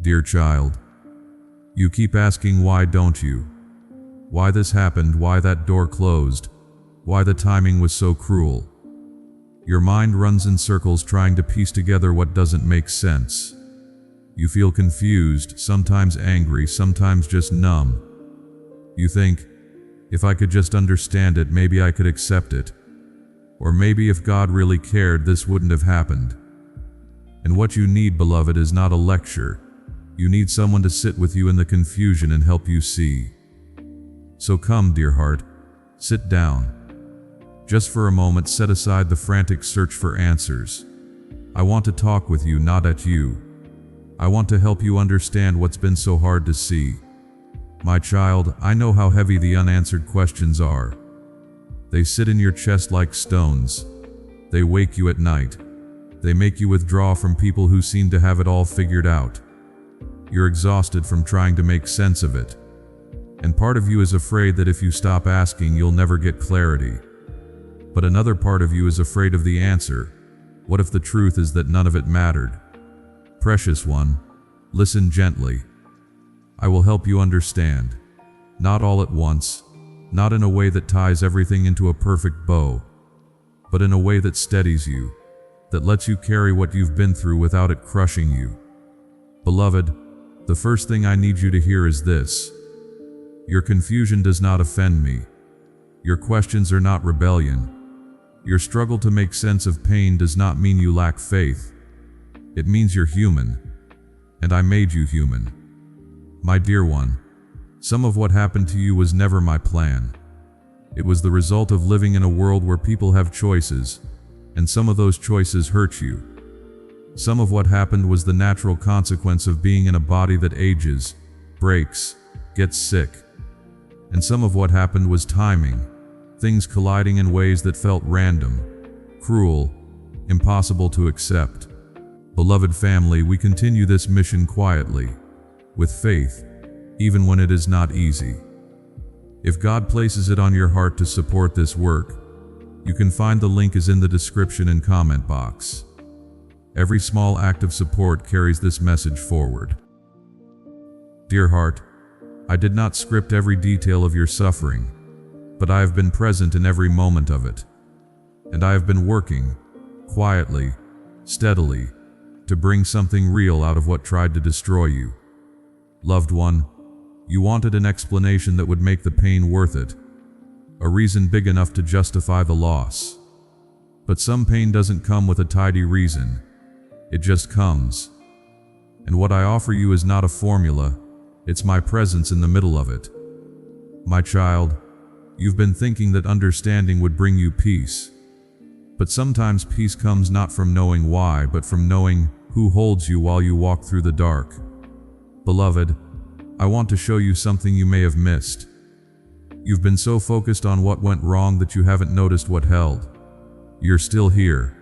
Dear child, you keep asking why don't you? Why this happened, why that door closed, why the timing was so cruel. Your mind runs in circles trying to piece together what doesn't make sense. You feel confused, sometimes angry, sometimes just numb. You think, if I could just understand it, maybe I could accept it. Or maybe if God really cared, this wouldn't have happened. And what you need, beloved, is not a lecture. You need someone to sit with you in the confusion and help you see. So come, dear heart, sit down. Just for a moment, set aside the frantic search for answers. I want to talk with you, not at you. I want to help you understand what's been so hard to see. My child, I know how heavy the unanswered questions are. They sit in your chest like stones. They wake you at night. They make you withdraw from people who seem to have it all figured out. You're exhausted from trying to make sense of it. And part of you is afraid that if you stop asking, you'll never get clarity. But another part of you is afraid of the answer. What if the truth is that none of it mattered? Precious one, listen gently. I will help you understand. Not all at once, not in a way that ties everything into a perfect bow, but in a way that steadies you, that lets you carry what you've been through without it crushing you. Beloved, the first thing I need you to hear is this. Your confusion does not offend me. Your questions are not rebellion. Your struggle to make sense of pain does not mean you lack faith. It means you're human, and I made you human. My dear one, some of what happened to you was never my plan. It was the result of living in a world where people have choices, and some of those choices hurt you. Some of what happened was the natural consequence of being in a body that ages, breaks, gets sick. And some of what happened was timing, things colliding in ways that felt random, cruel, impossible to accept. Beloved family, we continue this mission quietly, with faith, even when it is not easy. If God places it on your heart to support this work, you can find the link is in the description and comment box. Every small act of support carries this message forward. Dear heart, I did not script every detail of your suffering, but I have been present in every moment of it. And I have been working, quietly, steadily, to bring something real out of what tried to destroy you. Loved one, you wanted an explanation that would make the pain worth it, a reason big enough to justify the loss. But some pain doesn't come with a tidy reason. It just comes. And what I offer you is not a formula, it's my presence in the middle of it. My child, you've been thinking that understanding would bring you peace. But sometimes peace comes not from knowing why, but from knowing who holds you while you walk through the dark. Beloved, I want to show you something you may have missed. You've been so focused on what went wrong that you haven't noticed what held. You're still here.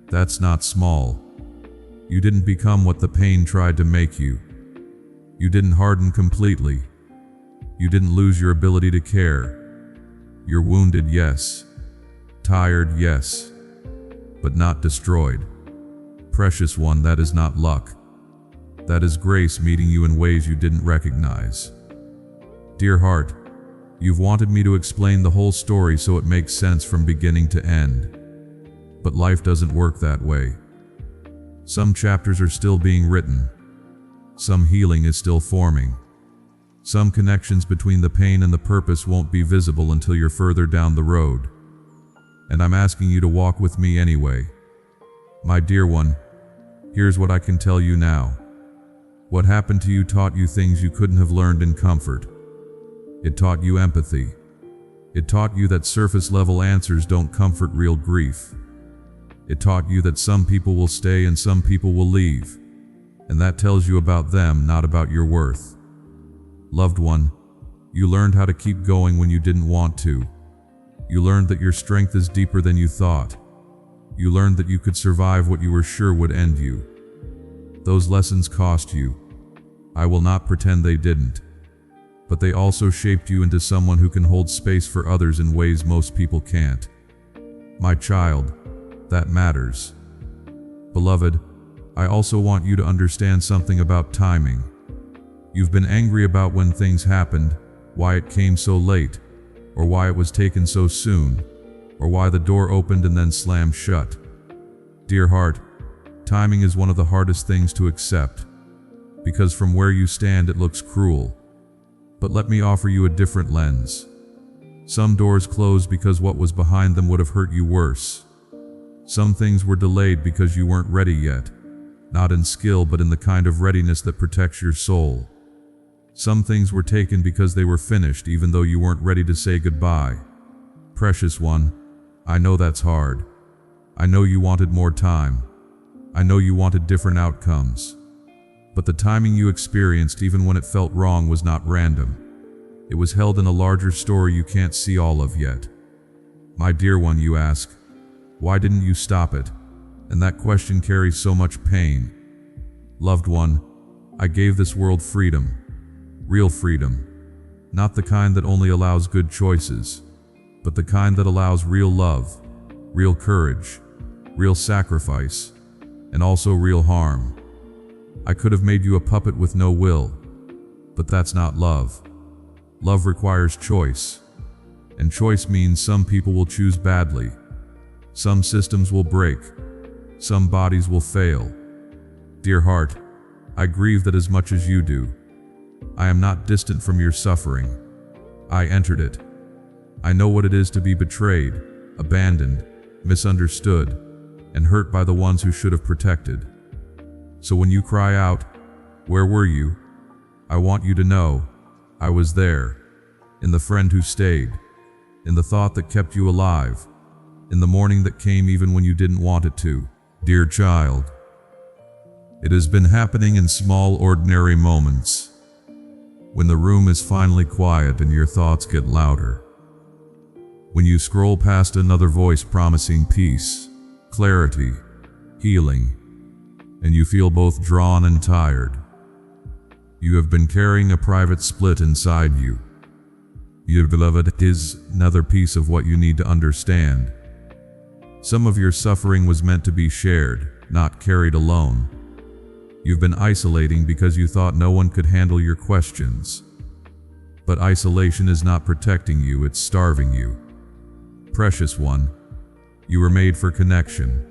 That's not small. You didn't become what the pain tried to make you. You didn't harden completely. You didn't lose your ability to care. You're wounded, yes. Tired, yes. But not destroyed. Precious one, that is not luck. That is grace meeting you in ways you didn't recognize. Dear heart, you've wanted me to explain the whole story so it makes sense from beginning to end. But life doesn't work that way. Some chapters are still being written. Some healing is still forming. Some connections between the pain and the purpose won't be visible until you're further down the road. And I'm asking you to walk with me anyway. My dear one, here's what I can tell you now. What happened to you taught you things you couldn't have learned in comfort. It taught you empathy. It taught you that surface-level answers don't comfort real grief. It taught you that some people will stay and some people will leave. And that tells you about them, not about your worth. Loved one, you learned how to keep going when you didn't want to. You learned that your strength is deeper than you thought. You learned that you could survive what you were sure would end you. Those lessons cost you. I will not pretend they didn't. But they also shaped you into someone who can hold space for others in ways most people can't. My child, that matters. Beloved, I also want you to understand something about timing. You've been angry about when things happened, why it came so late, or why it was taken so soon, or why the door opened and then slammed shut. Dear heart, timing is one of the hardest things to accept, because from where you stand it looks cruel. But let me offer you a different lens. Some doors closed because what was behind them would have hurt you worse. Some things were delayed because you weren't ready yet, not in skill but in the kind of readiness that protects your soul. Some things were taken because they were finished even though you weren't ready to say goodbye. Precious one, I know that's hard. I know you wanted more time. I know you wanted different outcomes. But the timing you experienced, even when it felt wrong, was not random. It was held in a larger story you can't see all of yet. My dear one, you ask, why didn't you stop it? And that question carries so much pain. Loved one, I gave this world freedom. Real freedom. Not the kind that only allows good choices, but the kind that allows real love, real courage, real sacrifice, and also real harm. I could have made you a puppet with no will, but that's not love. Love requires choice, and choice means some people will choose badly. Some systems will break. Some bodies will fail. Dear heart, I grieve that as much as you do. I am not distant from your suffering. I entered it. I know what it is to be betrayed, abandoned, misunderstood, and hurt by the ones who should have protected. So when you cry out, where were you? I want you to know, I was there, in the friend who stayed, in the thought that kept you alive, in the morning that came even when you didn't want it to. Dear child, it has been happening in small, ordinary moments. When the room is finally quiet and your thoughts get louder. When you scroll past another voice promising peace, clarity, healing, and you feel both drawn and tired. You have been carrying a private split inside you. Your beloved is another piece of what you need to understand. Some of your suffering was meant to be shared, not carried alone. You've been isolating because you thought no one could handle your questions. But isolation is not protecting you, it's starving you. Precious one, you were made for connection.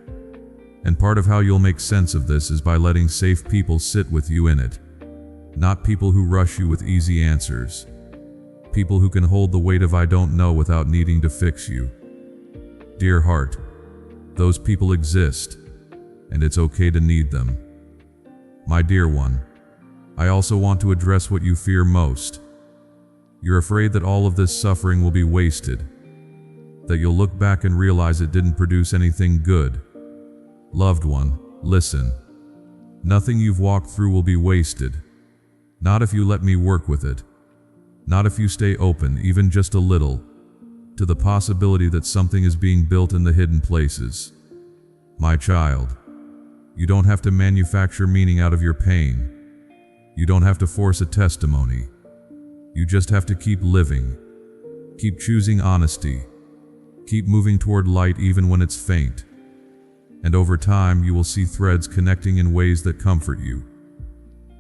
And part of how you'll make sense of this is by letting safe people sit with you in it. Not people who rush you with easy answers. People who can hold the weight of I don't know without needing to fix you. Dear heart, those people exist, and it's okay to need them. My dear one, I also want to address what you fear most. You're afraid that all of this suffering will be wasted, that you'll look back and realize it didn't produce anything good. Loved one, listen. Nothing you've walked through will be wasted. Not if you let me work with it. Not if you stay open, even just a little, to the possibility that something is being built in the hidden places. My child, you don't have to manufacture meaning out of your pain. You don't have to force a testimony. You just have to keep living. Keep choosing honesty. Keep moving toward light even when it's faint. And over time you will see threads connecting in ways that comfort you.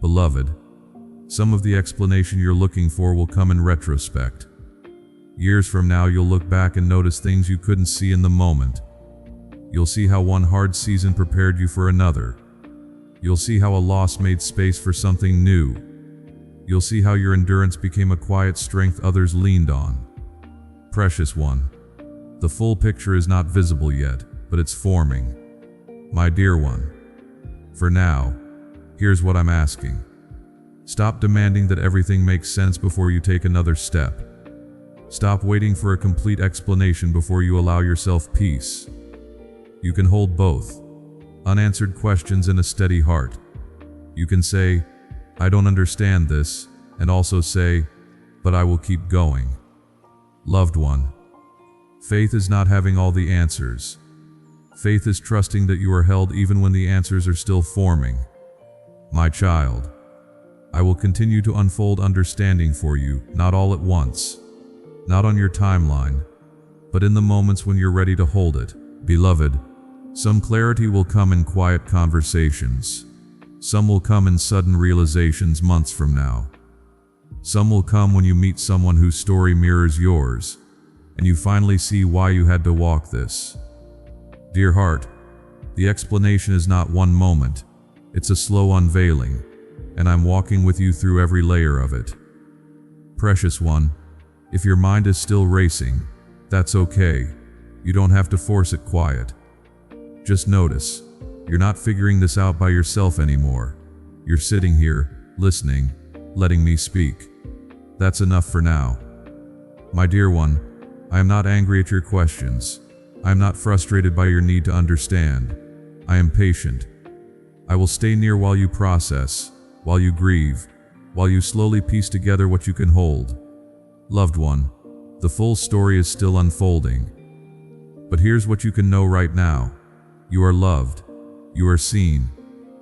Beloved, some of the explanation you're looking for will come in retrospect. Years from now you'll look back and notice things you couldn't see in the moment. You'll see how one hard season prepared you for another. You'll see how a loss made space for something new. You'll see how your endurance became a quiet strength others leaned on. Precious one, the full picture is not visible yet, but it's forming. My dear one, for now, here's what I'm asking. Stop demanding that everything makes sense before you take another step. Stop waiting for a complete explanation before you allow yourself peace. You can hold both unanswered questions in a steady heart. You can say, I don't understand this, and also say, but I will keep going. Loved one, faith is not having all the answers. Faith is trusting that you are held even when the answers are still forming. My child, I will continue to unfold understanding for you, not all at once, not on your timeline, but in the moments when you're ready to hold it. Beloved, Some clarity will come in quiet conversations. Some will come in sudden realizations months from now. Some will come when you meet someone whose story mirrors yours, and you finally see why you had to walk this. Dear heart, the explanation is not one moment, it's a slow unveiling, and I'm walking with you through every layer of it. Precious one, if your mind is still racing, that's okay. You don't have to force it quiet. Just notice, you're not figuring this out by yourself anymore. You're sitting here, listening, letting me speak. That's enough for now. My dear one, I am not angry at your questions. I am not frustrated by your need to understand. I am patient. I will stay near while you process, while you grieve, while you slowly piece together what you can hold. Loved one, the full story is still unfolding. But here's what you can know right now. You are loved. You are seen.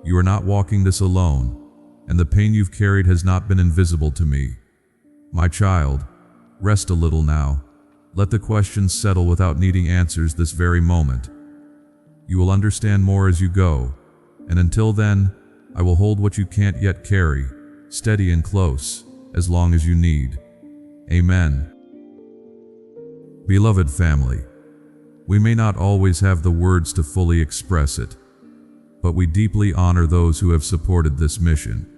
You are not walking this alone, and the pain you've carried has not been invisible to me. My child, rest a little now. Let the questions settle without needing answers this very moment. You will understand more as you go, and until then, I will hold what you can't yet carry, steady and close, as long as you need. Amen. Beloved family, we may not always have the words to fully express it, but we deeply honor those who have supported this mission.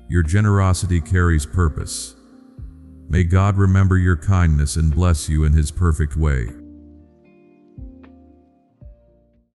Your generosity carries purpose. May God remember your kindness and bless you in His perfect way.